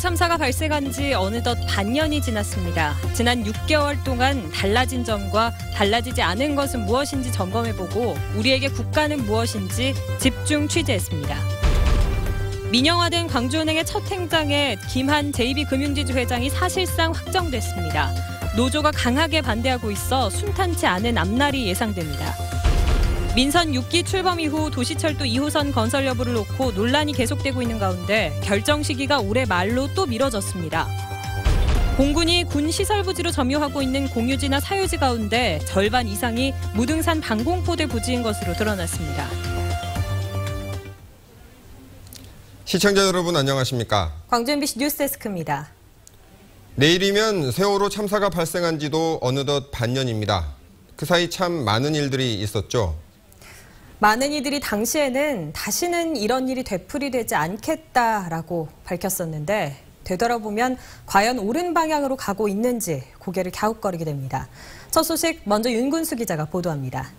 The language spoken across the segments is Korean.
참사가 발생한 지 어느덧 반년이 지났습니다. 지난 6개월 동안 달라진 점과 달라지지 않은 것은 무엇인지 점검해보고 우리에게 국가는 무엇인지 집중 취재했습니다. 민영화된 광주은행의 첫 행장에 김한 JB금융지주 회장이 사실상 확정됐습니다. 노조가 강하게 반대하고 있어 순탄치 않은 앞날이 예상됩니다. 민선 6기 출범 이후 도시철도 2호선 건설 여부를 놓고 논란이 계속되고 있는 가운데 결정 시기가 올해 말로 또 미뤄졌습니다. 공군이 군 시설부지로 점유하고 있는 공유지나 사유지 가운데 절반 이상이 무등산 방공포대 부지인 것으로 드러났습니다. 시청자 여러분 안녕하십니까? 광주 MBC 뉴스데스크입니다. 내일이면 세월호 참사가 발생한 지도 어느덧 반년입니다. 그 사이 참 많은 일들이 있었죠. 많은 이들이 당시에는 다시는 이런 일이 되풀이되지 않겠다라고 밝혔었는데 되돌아보면 과연 옳은 방향으로 가고 있는지 고개를 갸웃거리게 됩니다. 첫 소식 먼저 윤근수 기자가 보도합니다.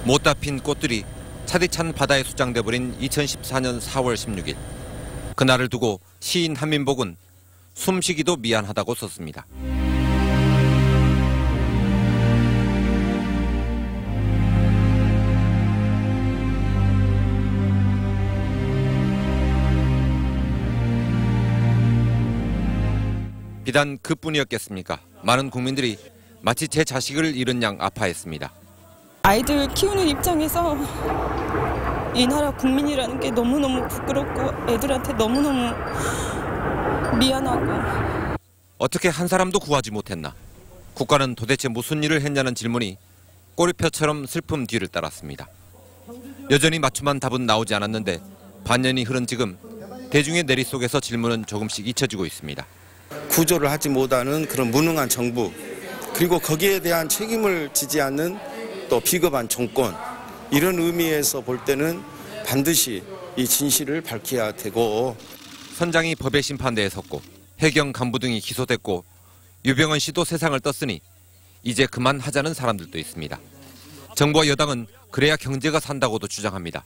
못다 핀 꽃들이 차디찬 바다에 수장돼버린 2014년 4월 16일. 그날을 두고 시인 한민복은 숨쉬기도 미안하다고 썼습니다. 비단 그뿐이었겠습니까? 많은 국민들이 마치 제 자식을 잃은 양 아파했습니다. 아이들 키우는 입장에서 이 나라 국민이라는 게 너무너무 부끄럽고 애들한테 너무너무 미안하고. 어떻게 한 사람도 구하지 못했나? 국가는 도대체 무슨 일을 했냐는 질문이 꼬리표처럼 슬픔 뒤를 따랐습니다. 여전히 맞춤한 답은 나오지 않았는데 반년이 흐른 지금 대중의 내리 속에서 질문은 조금씩 잊혀지고 있습니다. 구조를 하지 못하는 그런 무능한 정부, 그리고 거기에 대한 책임을 지지 않는 또 비겁한 정권, 이런 의미에서 볼 때는 반드시 이 진실을 밝혀야 되고. 선장이 법의 심판대에 섰고 해경 간부 등이 기소됐고 유병헌 씨도 세상을 떴으니 이제 그만하자는 사람들도 있습니다. 정부와 여당은 그래야 경제가 산다고도 주장합니다.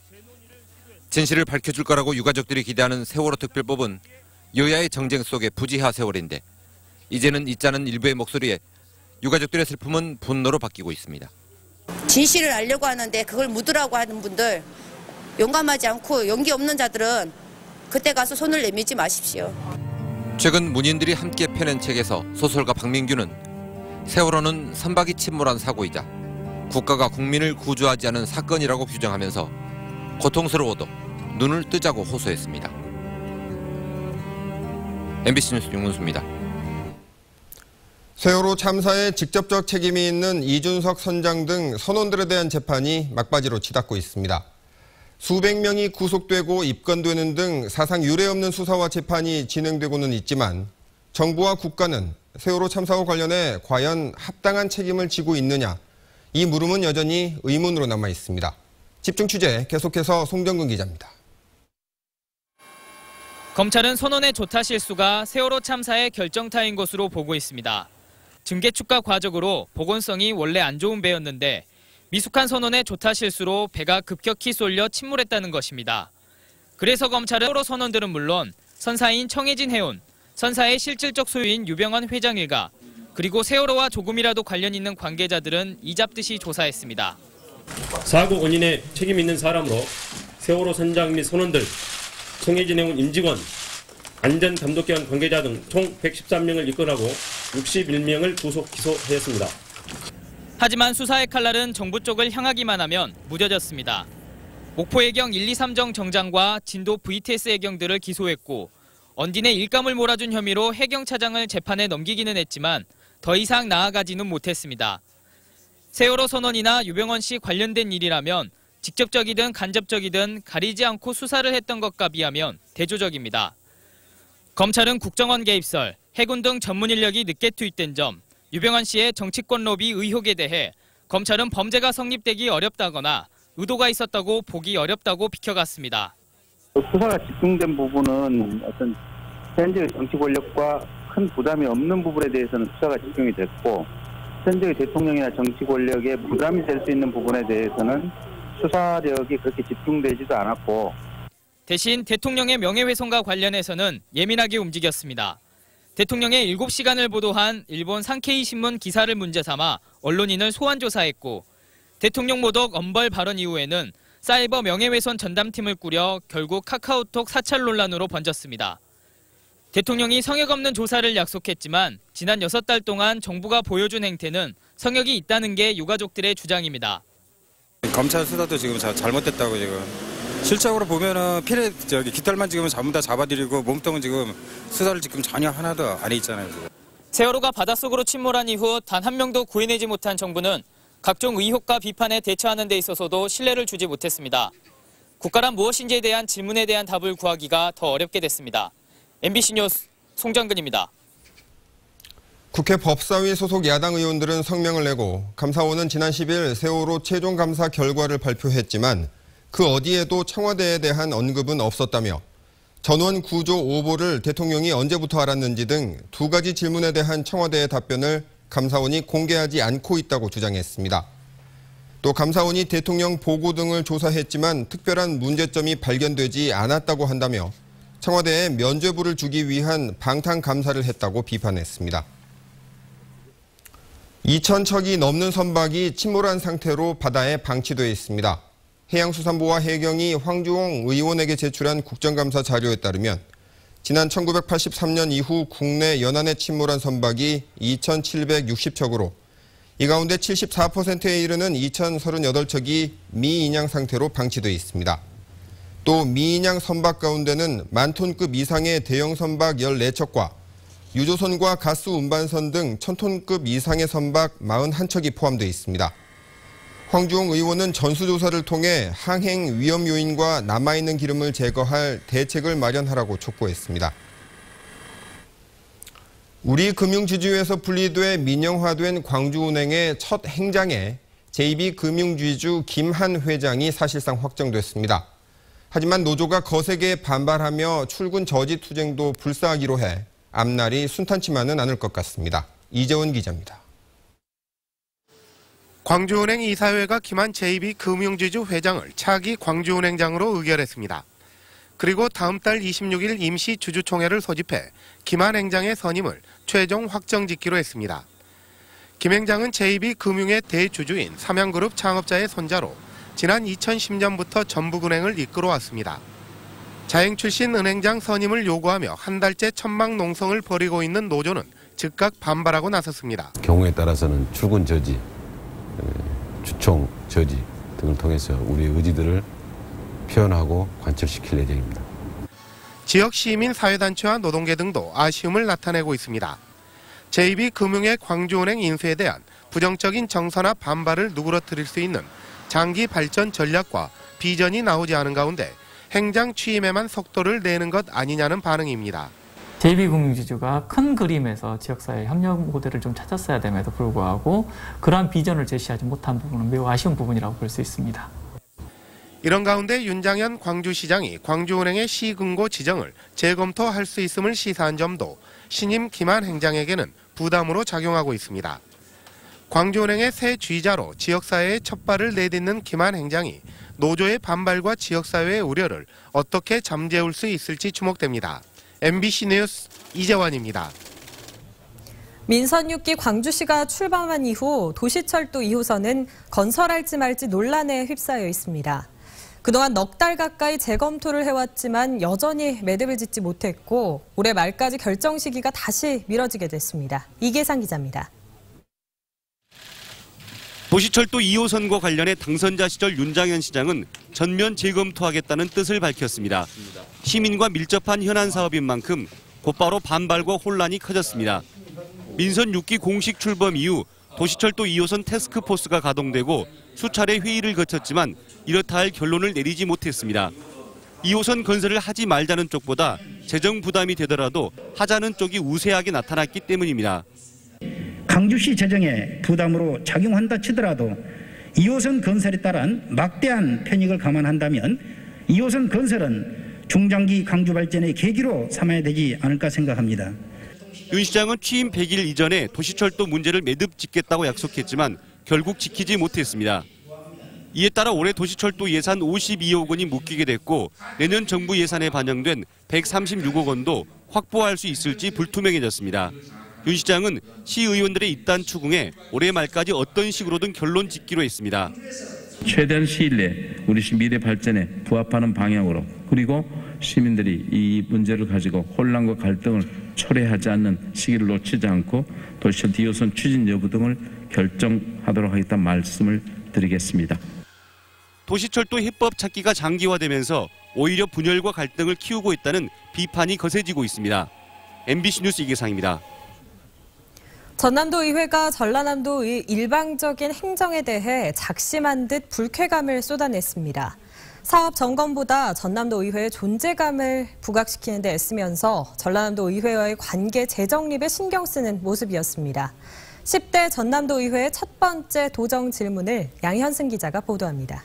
진실을 밝혀줄 거라고 유가족들이 기대하는 세월호 특별법은 여야의 정쟁 속의 부지하 세월인데 이제는 있자는 일부의 목소리에 유가족들의 슬픔은 분노로 바뀌고 있습니다. 진실을 알려고 하는데 그걸 묻으라고 하는 분들, 용감하지 않고 용기 없는 자들은 그때 가서 손을 내밀지 마십시오. 최근 문인들이 함께 펴낸 책에서 소설가 박민규는 세월호는 선박이 침몰한 사고이자 국가가 국민을 구조하지 않은 사건이라고 규정하면서 고통스러워도 눈을 뜨자고 호소했습니다. MBC 뉴스 윤근수입니다. 세월호 참사에 직접적 책임이 있는 이준석 선장 등 선원들에 대한 재판이 막바지로 치닫고 있습니다. 수백 명이 구속되고 입건되는 등 사상 유례없는 수사와 재판이 진행되고는 있지만 정부와 국가는 세월호 참사와 관련해 과연 합당한 책임을 지고 있느냐, 이 물음은 여전히 의문으로 남아 있습니다. 집중 취재 계속해서 송정근 기자입니다. 검찰은 선원의 조타 실수가 세월호 참사의 결정타인 것으로 보고 있습니다. 증개축가 과적으로 보건성이 원래 안 좋은 배였는데 미숙한 선원의 조타 실수로 배가 급격히 쏠려 침몰했다는 것입니다. 그래서 검찰은 세월호 선원들은 물론 선사인 청해진 해운, 선사의 실질적 소유인 유병헌 회장 일가, 그리고 세월호와 조금이라도 관련 있는 관계자들은 이잡듯이 조사했습니다. 사고 원인에 책임 있는 사람으로 세월호 선장 및 선원들, 청해진 해운 임직원, 안전감독기관 관계자 등 총 113명을 입건하고 61명을 구속 기소하였습니다. 하지만 수사의 칼날은 정부 쪽을 향하기만 하면 무뎌졌습니다. 목포 해경 1, 2, 3정 정장과 진도 VTS 해경들을 기소했고 언딘의 일감을 몰아준 혐의로 해경 차장을 재판에 넘기기는 했지만 더 이상 나아가지는 못했습니다. 세월호 선원이나 유병헌 씨 관련된 일이라면 직접적이든 간접적이든 가리지 않고 수사를 했던 것과 비하면 대조적입니다. 검찰은 국정원 개입설, 해군 등 전문 인력이 늦게 투입된 점, 유병헌 씨의 정치권 로비 의혹에 대해 검찰은 범죄가 성립되기 어렵다거나 의도가 있었다고 보기 어렵다고 비켜갔습니다. 수사가 집중된 부분은 어떤 현재의 정치 권력과 큰 부담이 없는 부분에 대해서는 수사가 집중이 됐고, 현재의 대통령이나 정치 권력에 부담이 될 수 있는 부분에 대해서는 수사력이 그렇게 집중되지도 않았고. 대신 대통령의 명예훼손과 관련해서는 예민하게 움직였습니다. 대통령의 7시간을 보도한 일본 산케이 신문 기사를 문제 삼아 언론인을 소환 조사했고 대통령 모독 엄벌 발언 이후에는 사이버 명예훼손 전담팀을 꾸려 결국 카카오톡 사찰 논란으로 번졌습니다. 대통령이 성역 없는 조사를 약속했지만 지난 6달 동안 정부가 보여준 행태는 성역이 있다는 게 유가족들의 주장입니다. 검찰 수사도 지금 잘못됐다고 지금. 실적으로 보면은 깃털만 지금 전부 다 잡아들이고 몸통은 지금 수사를 지금 전혀 하나도 안 해 있잖아요. 지금. 세월호가 바닷속으로 침몰한 이후 단 한 명도 구해내지 못한 정부는 각종 의혹과 비판에 대처하는 데 있어서도 신뢰를 주지 못했습니다. 국가란 무엇인지에 대한 질문에 대한 답을 구하기가 더 어렵게 됐습니다. MBC 뉴스 송정근입니다. 국회 법사위 소속 야당 의원들은 성명을 내고 감사원은 지난 10일 세월호 최종 감사 결과를 발표했지만 그 어디에도 청와대에 대한 언급은 없었다며 전원 구조 오보를 대통령이 언제부터 알았는지 등 2가지 질문에 대한 청와대의 답변을 감사원이 공개하지 않고 있다고 주장했습니다. 또 감사원이 대통령 보고 등을 조사했지만 특별한 문제점이 발견되지 않았다고 한다며 청와대에 면죄부를 주기 위한 방탄 감사를 했다고 비판했습니다. 2,000척이 넘는 선박이 침몰한 상태로 바다에 방치되어 있습니다. 해양수산부와 해경이 황주홍 의원에게 제출한 국정감사 자료에 따르면 지난 1983년 이후 국내 연안에 침몰한 선박이 2,760척으로 이 가운데 74%에 이르는 2,038척이 미인양 상태로 방치되어 있습니다. 또 미인양 선박 가운데는 만톤급 이상의 대형 선박 14척과 유조선과 가스 운반선 등 1,000톤급 이상의 선박 41척이 포함되어 있습니다. 황주홍 의원은 전수조사를 통해 항행 위험 요인과 남아있는 기름을 제거할 대책을 마련하라고 촉구했습니다. 우리 금융지주에서 분리돼 민영화된 광주은행의 첫 행장에 JB금융지주 김한 회장이 사실상 확정됐습니다. 하지만 노조가 거세게 반발하며 출근 저지 투쟁도 불사하기로 해 앞날이 순탄치만은 않을 것 같습니다. 이재원 기자입니다. 광주은행 이사회가 김한 JB금융지주 회장을 차기 광주은행장으로 의결했습니다. 그리고 다음 달 26일 임시 주주총회를 소집해 김한 행장의 선임을 최종 확정짓기로 했습니다. 김 행장은 JB금융의 대주주인 삼양그룹 창업자의 손자로 지난 2010년부터 전북은행을 이끌어왔습니다. 자행 출신 은행장 선임을 요구하며 한 달째 천막 농성을 벌이고 있는 노조는 즉각 반발하고 나섰습니다. 경우에 따라서는 출근 저지, 주총 저지 등을 통해서 우리의 의지들을 표현하고 관철시킬 예정입니다. 지역 시민 사회단체와 노동계 등도 아쉬움을 나타내고 있습니다. JB금융의 광주은행 인수에 대한 부정적인 정서나 반발을 누그러뜨릴 수 있는 장기 발전 전략과 비전이 나오지 않은 가운데 행장 취임에만 속도를 내는 것 아니냐는 반응입니다. JB금융지주가 큰 그림에서 지역사회 협력 모델을 좀 찾았어야 됨에도 불구하고 그러한 비전을 제시하지 못한 부분은 매우 아쉬운 부분이라고 볼 수 있습니다. 이런 가운데 윤장현 광주시장이 광주은행의 시금고 지정을 재검토할 수 있음을 시사한 점도 신임 김한 행장에게는 부담으로 작용하고 있습니다. 광주은행의 새 쥐자로 지역사회의 첫 발을 내딛는 김한 행장이 노조의 반발과 지역사회의 우려를 어떻게 잠재울 수 있을지 주목됩니다. MBC 뉴스 이재환입니다. 민선 6기 광주시가 출범한 이후 도시철도 2호선은 건설할지 말지 논란에 휩싸여 있습니다. 그동안 넉 달 가까이 재검토를 해왔지만 여전히 매듭을 짓지 못했고 올해 말까지 결정 시기가 다시 미뤄지게 됐습니다. 이계상 기자입니다. 도시철도 2호선과 관련해 당선자 시절 윤장현 시장은 전면 재검토하겠다는 뜻을 밝혔습니다. 시민과 밀접한 현안 사업인 만큼 곧바로 반발과 혼란이 커졌습니다. 민선 6기 공식 출범 이후 도시철도 2호선 태스크포스가 가동되고 수차례 회의를 거쳤지만 이렇다 할 결론을 내리지 못했습니다. 2호선 건설을 하지 말자는 쪽보다 재정 부담이 되더라도 하자는 쪽이 우세하게 나타났기 때문입니다. 광주시 재정에 부담으로 작용한다 치더라도 2호선 건설에 따른 막대한 편익을 감안한다면 2호선 건설은 중장기 광주 발전의 계기로 삼아야 되지 않을까 생각합니다. 윤 시장은 취임 100일 이전에 도시철도 문제를 매듭 짓겠다고 약속했지만 결국 지키지 못했습니다. 이에 따라 올해 도시철도 예산 52억 원이 묶이게 됐고 내년 정부 예산에 반영된 136억 원도 확보할 수 있을지 불투명해졌습니다. 윤 시장은 시의원들의 입단 추궁에 올해 말까지 어떤 식으로든 결론 짓기로 했습니다. 최대한 시일 내에 우리 시 미래 발전에 부합하는 방향으로 그리고 시민들이 이 문제를 가지고 혼란과 갈등을 초래하지 않는 시기를 놓치지 않고 도시철도 2호선 추진 여부 등을 결정하도록 하겠다는 말씀을 드리겠습니다. 도시철도 해법 찾기가 장기화되면서 오히려 분열과 갈등을 키우고 있다는 비판이 거세지고 있습니다. MBC 뉴스 이계상입니다. 전남도 의회가 전라남도의 일방적인 행정에 대해 작심한 듯 불쾌감을 쏟아냈습니다. 사업 점검보다 전남도 의회의 존재감을 부각시키는 데 애쓰면서 전라남도 의회와의 관계 재정립에 신경 쓰는 모습이었습니다. 10대 전남도 의회의 첫 번째 도정 질문을 양현승 기자가 보도합니다.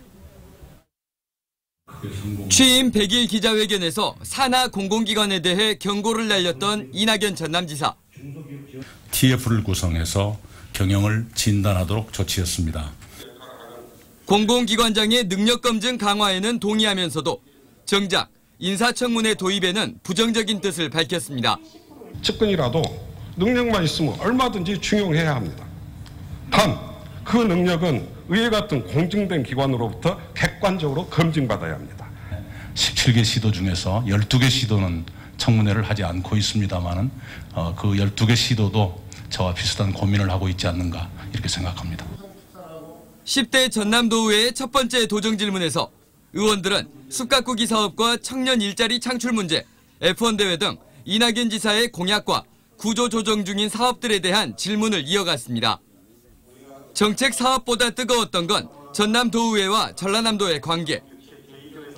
취임 100일 기자회견에서 산하 공공기관에 대해 경고를 날렸던 이낙연 전남지사. TF를 구성해서 경영을 진단하도록 조치했습니다. 공공기관장의 능력검증 강화에는 동의하면서도 정작 인사청문회 도입에는 부정적인 뜻을 밝혔습니다. 측근이라도 능력만 있으면 얼마든지 중용해야 합니다. 단, 그 능력은 의회 같은 공증된 기관으로부터 객관적으로 검증받아야 합니다. 17개 시도 중에서 12개 시도는 청문회를 하지 않고 있습니다만은 그 12개 시도도 저와 비슷한 고민을 하고 있지 않는가 이렇게 생각합니다. 10대 전남도의회의 첫 번째 도정 질문에서 의원들은 숲가꾸기 사업과 청년 일자리 창출 문제, F1 대회 등 이낙연 지사의 공약과 구조 조정 중인 사업들에 대한 질문을 이어갔습니다. 정책 사업보다 뜨거웠던 건 전남도의회와 전라남도의 관계.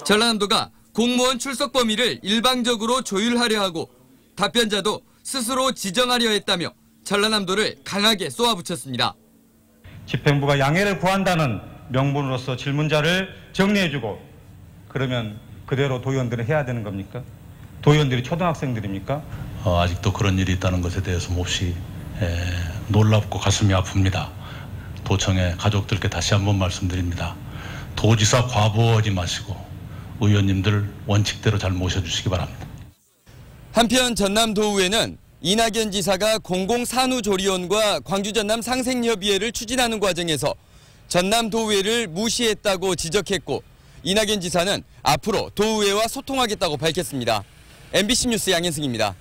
전라남도가 공무원 출석 범위를 일방적으로 조율하려 하고 답변자도 스스로 지정하려 했다며 전라남도를 강하게 쏘아붙였습니다. 집행부가 양해를 구한다는 명분으로서 질문자를 정리해주고 그러면 그대로 도의원들이 해야 되는 겁니까? 도의원들이 초등학생들입니까? 아직도 그런 일이 있다는 것에 대해서 몹시 놀랍고 가슴이 아픕니다. 도청의 가족들께 다시 한번 말씀드립니다. 도지사 과보하지 마시고 의원님들 원칙대로 잘 모셔주시기 바랍니다. 한편 전남도의회는 이낙연 지사가 공공산후조리원과 광주전남 상생협의회를 추진하는 과정에서 전남도의회를 무시했다고 지적했고 이낙연 지사는 앞으로 도의회와 소통하겠다고 밝혔습니다. MBC 뉴스 양현승입니다.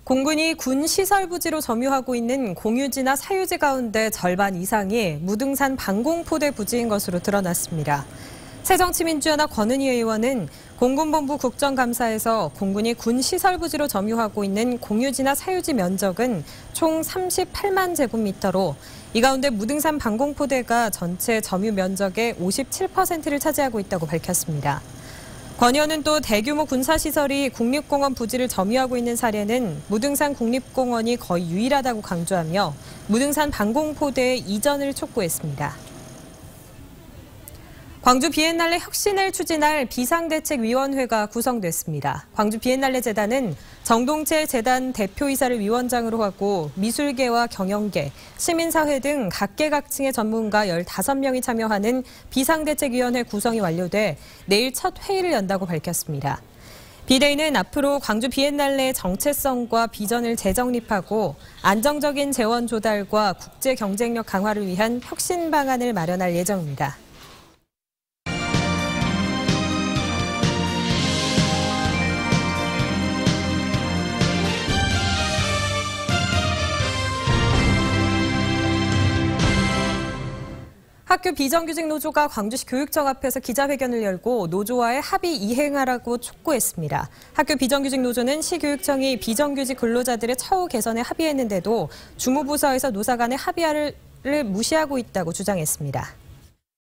공군이 군 시설 부지로 점유하고 있는 공유지나 사유지 가운데 절반 이상이 무등산 방공포대 부지인 것으로 드러났습니다. 새정치민주연합 권은희 의원은 공군본부 국정감사에서 공군이 군 시설 부지로 점유하고 있는 공유지나 사유지 면적은 총 38만 제곱미터로 이 가운데 무등산 방공포대가 전체 점유 면적의 57%를 차지하고 있다고 밝혔습니다. 권 의원은 또 대규모 군사시설이 국립공원 부지를 점유하고 있는 사례는 무등산 국립공원이 거의 유일하다고 강조하며 무등산 방공포대의 이전을 촉구했습니다. 광주 비엔날레 혁신을 추진할 비상대책위원회가 구성됐습니다. 광주 비엔날레 재단은 정동재 재단 대표이사를 위원장으로 하고 미술계와 경영계, 시민사회 등 각계각층의 전문가 15명이 참여하는 비상대책위원회 구성이 완료돼 내일 첫 회의를 연다고 밝혔습니다. 비대위는 앞으로 광주 비엔날레의 정체성과 비전을 재정립하고 안정적인 재원 조달과 국제 경쟁력 강화를 위한 혁신 방안을 마련할 예정입니다. 학교 비정규직 노조가 광주시 교육청 앞에서 기자회견을 열고 노조와의 합의 이행하라고 촉구했습니다. 학교 비정규직 노조는 시교육청이 비정규직 근로자들의 처우 개선에 합의했는데도 주무부서에서 노사 간의 합의를 무시하고 있다고 주장했습니다.